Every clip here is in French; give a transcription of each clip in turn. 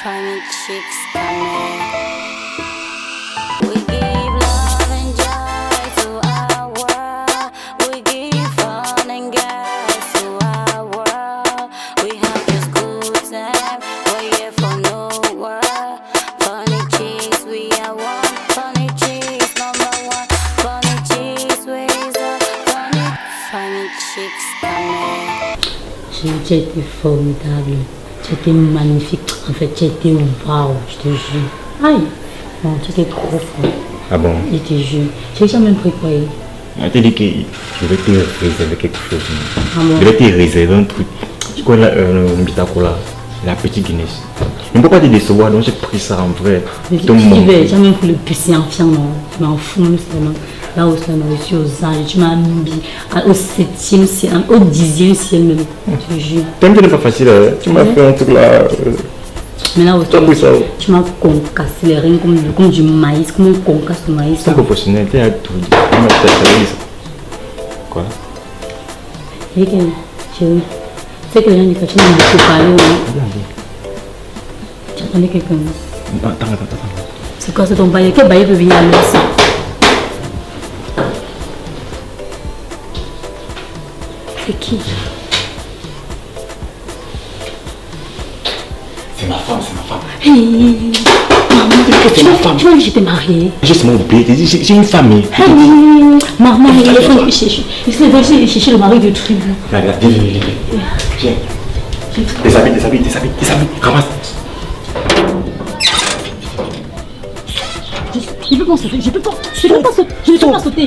Funny chicks coming. We give love and joy to our world. We give fun and gas to our world. We have this good time. We're here for no world. Funny chicks, we are one. Funny chicks, number one. Funny chicks, raise up. Funny chicks coming. Tu as été formidable. Tu étais magnifique. En fait, tu étais waouh, je te jure. Aïe, non, tu étais trop fort. Ah bon? Je te jure. Tu as jamais préparé. On t'a dit que je vais te réserver quelque chose. Ah bon? Je vais te réserver un truc. Tu connais la petite Guinness. Je ne peux pas te décevoir, donc j'ai pris ça en vrai. Tu vais jamais pour le PC en fiant, non. Tu m'en fous, seulement. Là où ça m'a reçu aux anges, tu m'as mis au 7e ciel, au 10e ciel même. Je te jure. T'aimes que n'est pas facile, hein? Tu m'as fait un truc là. Maintenant, tu m'as concassé les reins comme du maïs, comme on concasse le maïs. C'est professionnel, tu as tout dit. Quoi? Et que, chérie, c'est que les gens disent que tu m'as beaucoup parlé. Tu attendais quelqu'un? Attends. C'est quoi, c'est ton bail? Quel bail peut venir à l'heure ça? C'est qui? C'est ma femme. Hey, maman, c'est ma femme. Tu m'as dit que j'étais mariée. J'ai seulement oublié, j'ai une famille. Hey, maman, il faut chercher. Il faut chercher le mari de truc. Viens. Tes habits, ramasse. Je peux pas sauter,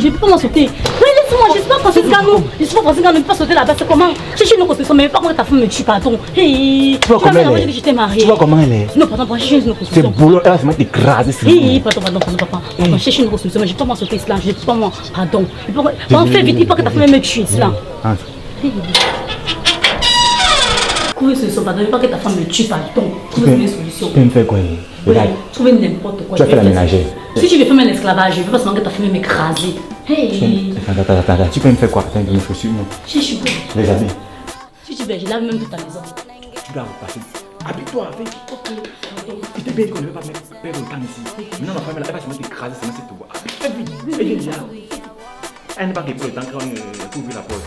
je peux pas m'en sauter. Oui, laisse-moi, je suis pas Franciscano, ne peux pas sauter là-bas, c'est comment? Je suis une construction, mais pas quand ta femme me tue, pardon. Hey, tu vois comment elle est? Que j'étais mariée. Tu vois comment elle est? Non, pardon, je suis une construction. C'est boulot, elle va se mettre écrasée. Hey, pardon, papa. Je cherche une construction, mais je peux pas m'en sauter, cela, je peux pas m'en... Pardon. On fait vite, pas que ta femme me tue, cela. Trouver une solution, pardon, pas que ta femme me tue, pardon. Trouver une solution. Tu peux me faire quoi? Trouver n'importe quoi. Tu vas faire la ménagère. Si tu veux faire un esclavage, je ne veux pas seulement que ta femme m'écraser. Hey! Attends, tu peux me faire quoi? Attends, mes chaussures, non? Je suis quoi? Les habits. Si tu veux, je lave même toute ta maison. Tu dois repasser. Habille-toi avec. Ok. Il te bien qu'on ne veut pas mettre perdre le temps ici. Maintenant, ma femme, elle va se mettre écrasée, ça me fait tout voir. Fais vite. Elle n'est pas pour le temps qu'on ouvre la porte.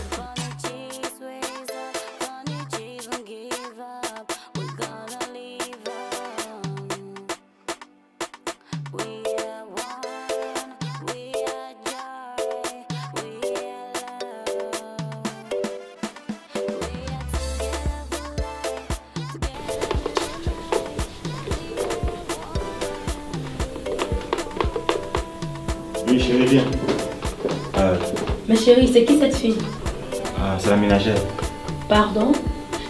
Oui, chérie, viens. Mais chérie, c'est qui cette fille? C'est la ménagère. Pardon?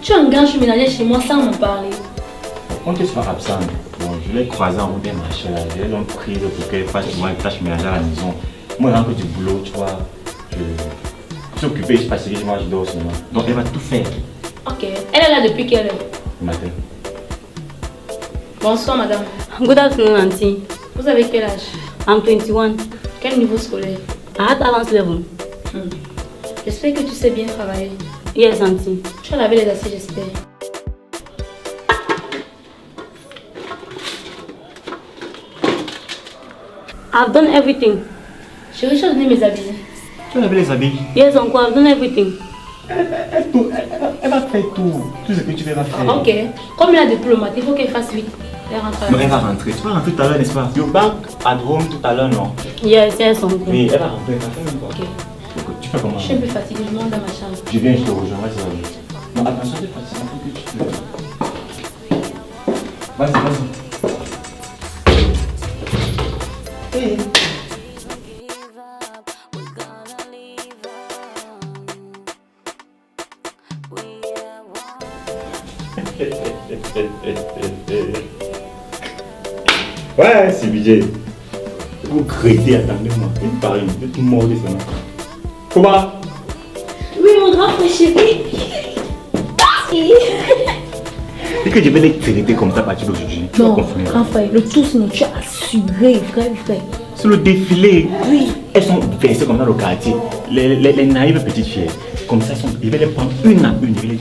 Tu engages une ménagère chez moi sans me parler. Quand tu seras absent, bon, je l'ai croisée en route des marchés là. Je l'ai prise pour qu'elle fasse une tâche ménagère à la maison. Moi, j'ai un peu du boulot, tu vois. Je suis occupé, je passe que moi, je dors seulement. Donc, elle va tout faire. Ok. Elle est là depuis quelle heure? Le matin. Bonsoir, madame. Good afternoon, auntie. Vous avez quel âge? I'm 21. Quel niveau scolaire? At advanced level. J'espère que tu sais bien travailler. Yes, auntie. Tu as lavé les assiettes, j'espère. I've done everything. Chérie, tu as donné mes habits. Tu as lavé les habits? Yes, uncle, I've done everything. Elle va faire tout. Tout ce que tu vas faire. Ok. Comme la diplomate, il faut qu'elle fasse vite. Elle rentre à la Non, elle va rentrer. Tu vas rentrer tout à l'heure, n'est-ce pas? You back at home tout à l'heure, non? Yes, uncle. Oui, elle va rentrer. Elle va faire même quoi? Ok. Tu fais comment? Je suis un peu fatiguée, je monte dans ma chambre. Je viens, je te rejoins. Vas-y. Non, attention, t'es fatigué. Vas-y. Hey. Ouais, c'est budget. Vous créditez, attendez-moi. Une par une, vous êtes mordez seulement. Comment? Oui, mon grand frère chéri. Et que je vais les traiter comme ça à partir d'aujourd'hui. Non, grand frère, le tout sinon tu as assuré, frère. Sur le défilé, Oui. elles sont versées comme dans le quartier. Les naïves petites filles. Comme ça, je vais les prendre une à une.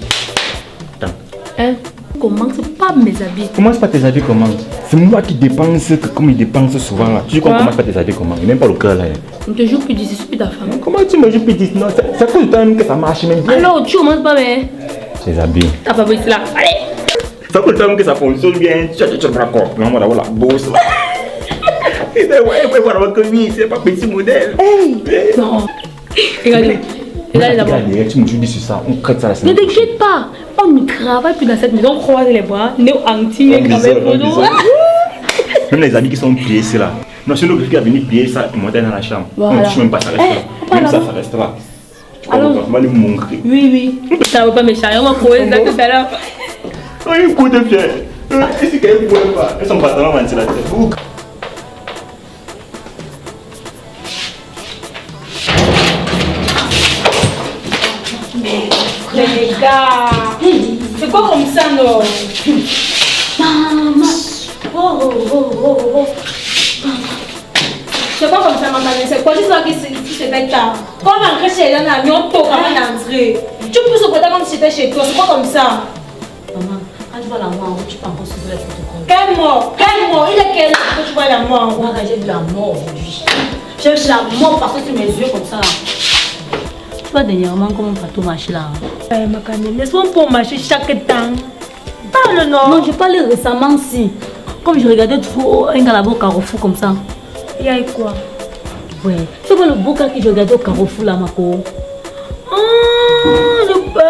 Attends. Hein? Commence pas pas mes habits. Commence pas tes habits comment? C'est moi qui dépense comme il dépense souvent là. Tu dis qu'on commence pas tes habits comment? Et même pas le cœur là. On te joue plus d'ici, je suis plus ta femme. Comment tu me joues petit? Non, c'est tout le temps que ça marche même bien. Alors, tu commences pas, mais. Tes habits. T'as pas vu cela. Allez! Ça fait le temps que ça fonctionne bien. Tu me racontes. Non, voilà, bosse là. Et ben ouais, voilà, comme c'est pas petit modèle. Hey! Non. Regardez. Regardez d'abord. Tu me dis sur ça, on crête ça la semaine. Ne t'inquiète pas. On ne travaille plus dans cette maison. On croise les bras. Néo anti, même les amis qui sont pliés, c'est là. Non, c'est nous qui a venu plier ça et monter dans la chambre. Voilà. On ne touche même pas, ça reste là. Même ça restera. Alors, on va lui montrer. Oui. Ça ne va pas me charger. On va trouver ça tout à l'heure. Oui, coup de pied. Et si quelqu'un ne pouvait pas, elles sont pas dans la ventilateur. Les gars, c'est quoi comme ça, non? Maman. Oh. C'est quoi comme ça, maman? C'est quoi? C'est ça qui se fait tard. Quand on va entrer chez les amis, on peut quand même entrer. Tu peux se porter comme si c'était chez toi. C'est quoi comme ça? Maman, quand tu vois la mort, tu peux encore soulever la photo. Quelle mort? Il est quel âge que tu vois la mort? Moi, j'ai vu la mort aujourd'hui. J'ai vu la mort passer sur mes yeux comme ça. Tu vois dernièrement comment on va tout marcher là. Ma canne, laisse-moi pour marcher chaque temps. Parle non. Non, je parlais récemment si. Comme je regardais trop un gars là-bas au Carrefour comme ça. Il y a quoi? Ouais. C'est quoi le beau gars que je regardais au Carrefour là, Mako?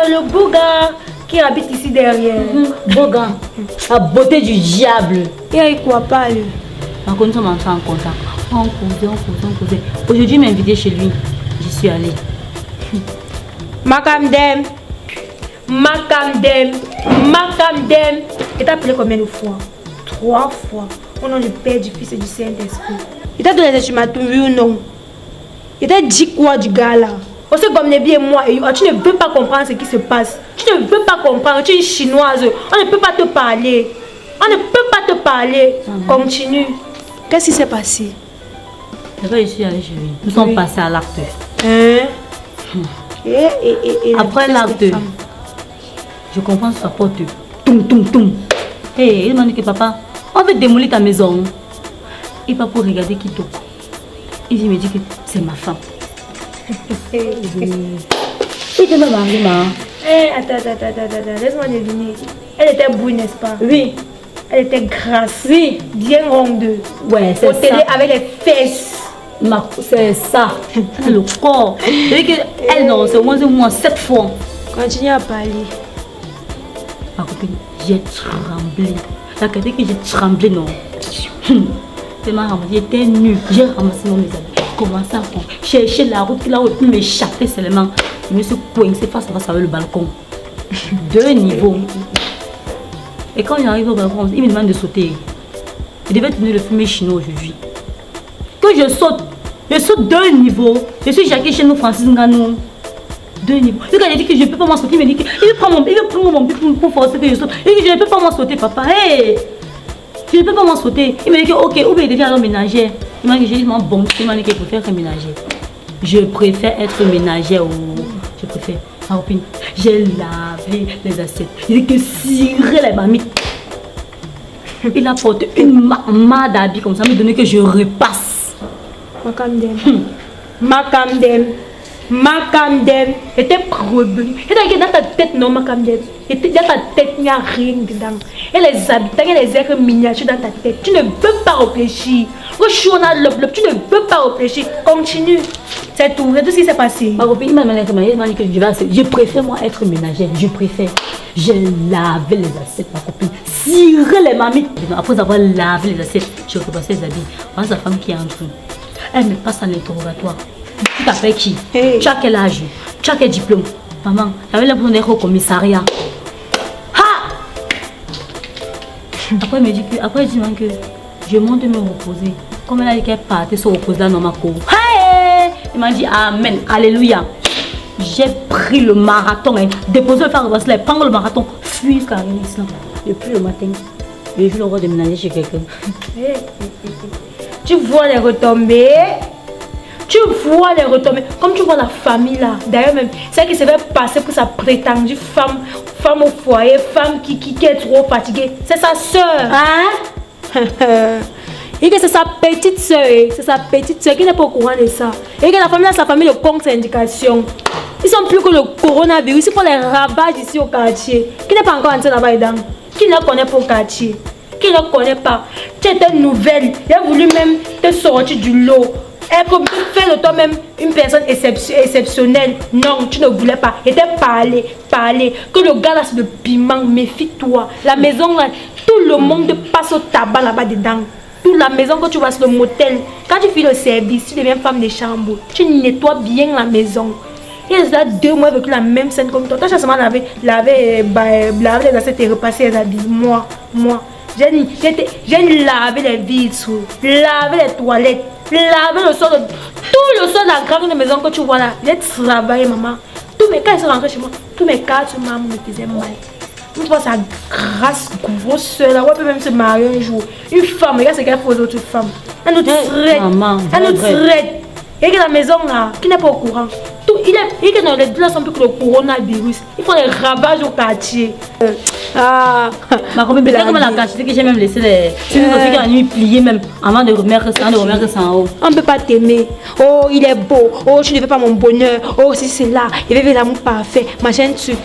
Le beau gars qui habite ici derrière. Beau gars. La beauté du diable. Il y a quoi? Parle. Mako, nous sommes entrés en contact. On causait. Aujourd'hui, il m'a invité chez lui. J'y suis allée. Macamdem. Et t'as appelé combien de fois? 3 fois. Au nom du Père, du Fils et du Saint-Esprit. Il t'a donné des ultimatums, oui ou non? Il t'a dit quoi du gars là? Aussi comme Nebi et moi, tu ne veux pas comprendre ce qui se passe. Tu ne veux pas comprendre, tu es une chinoise. On ne peut pas te parler. Continue. Qu'est-ce qui s'est passé? D'abord, je suis allée chez lui. Nous sommes passés à l'acte. Après l'acte, je comprends sa porte. Toum. Hey, il m'a dit que papa, on veut démolir ta maison. Il va pour regarder qui toque. Il me dit que c'est ma femme. Il était ma mari, Attends, laisse-moi deviner. Elle était brune, n'est-ce pas? Oui. Elle était grasse. Oui. Bien ronde. Ouais, c'est ça. Télé avec les fesses. C'est ça. Le corps. Elle, non, c'est au moins 7 fois. Continue à parler. Ma copine, j'ai tremblé. La qualité que j'ai tremblé, non. C'est ma ramassée, j'étais nue. J'ai ramassé mes amis. Commencé à chercher la route là où il peut m'échapper seulement. Je me suis coincée face à face avec le balcon. 2 niveaux. Et quand j'arrive au balcon, il me demande de sauter. Il devait tenir le film chinois aujourd'hui. Que je saute 2 niveaux. Je suis Jackie chez nous, Francis Nganou. 2 niveaux. Et quand il dit que je ne peux pas m'en sauter, il me dit qu'il veut prendre mon pied pour forcer que je saute. Il dit que je ne peux pas m'en sauter, papa. Hey! Je ne peux pas m'en sauter. Il me dit que ok, ou bien il devient alors ménagère. Il m'a dit que j'ai bon, il m'a dit qu'il préfère être ménagère. Je préfère être ménagère ou je préfère. Ma copine, j'ai lavé les assiettes. Il dit que cirer les mamites. Il a porté une marmade d'habits comme ça, me donner que je repasse. Macamdem. Était revenu. Et dans ta tête, non, Macamdem. Dans ta tête, il n'y a rien dedans. Et les habitants, et les êtres miniatures dans ta tête. Tu ne veux pas réfléchir. Tu ne veux pas réfléchir. Continue. C'est tout. C'est tout ce qui s'est passé. Ma copine m'a dit que je préfère moi être ménagère. Je préfère. J'ai lavé les assiettes, ma copine. Cirer les mamites. Après avoir lavé les assiettes, je repassais les habits. Voilà sa femme qui est entre eux. Elle me passe à l'interrogatoire. Tu t'appelles qui? Hey. Tu as quel âge? Tu as quel diplôme? Maman, j'avais l'impression d'être au commissariat. Ha! Après, il dit que je monte me reposer. Comme elle a dit qu'elle partait se reposer dans ma cour. Hey! Il m'a dit Amen, Alléluia. J'ai pris le marathon, déposé le phare de bracelet, prendre le marathon, fuir jusqu'à l'islam. Depuis le matin, j'ai vu le roi déménager chez quelqu'un. Tu vois les retombées? Comme tu vois la famille là, d'ailleurs même, c'est elle qui se fait passer pour sa prétendue femme femme au foyer, femme qui est trop fatiguée. C'est sa soeur. Hein? Et que c'est sa petite soeur. C'est sa petite soeur qui n'est pas au courant de ça. Et que la famille a sa famille de contre-indication. Ils sont plus que le coronavirus. Ils font les ravages ici au quartier. Qui n'est pas encore entré là-bas dedans? Qui ne connaît pas au quartier? Qui ne connaît pas? Tu étais nouvelle. Il a voulu même te sortir du lot. Et comme tu fais de toi-même une personne exceptionnelle. Non, tu ne voulais pas. Et parler. Que le gars là c'est le piment. Méfie-toi. La maison là, tout le monde passe au tabac là-bas dedans. Toute la maison que tu vas sur le motel. Quand tu fais le service, tu deviens femme de chambre. Tu nettoies bien la maison. Il y a 2 mois avec la même scène comme toi. Toi, tu as seulement lavé les assiettes et repassé les habits. Moi. J'ai lavé les vitres, lavé les toilettes, lavé le sol, tout le sol de la grande maison que tu vois là. J'ai travaillé, maman. Quand ils sont rentrés chez moi, tous mes cartes maman me faisaient mal. Une fois, sa grâce grosse soeur là, on peut même se marier un jour. Une femme, regarde ce qu'elle fait aux autres femmes. Elle nous traite. Et que la maison là, qui n'est pas au courant. Il est dans les deux sont plus que le coronavirus. Ils font des ravages au quartier. Ma copine, c'est comme la cachette que j'ai même laissé les filles la nuit pliées même avant de remettre ça en haut. On ne peut pas t'aimer. Oh, il est beau. Oh, tu ne veux pas mon bonheur. Oh, si c'est là. Il veut l'amour parfait. Machin truc.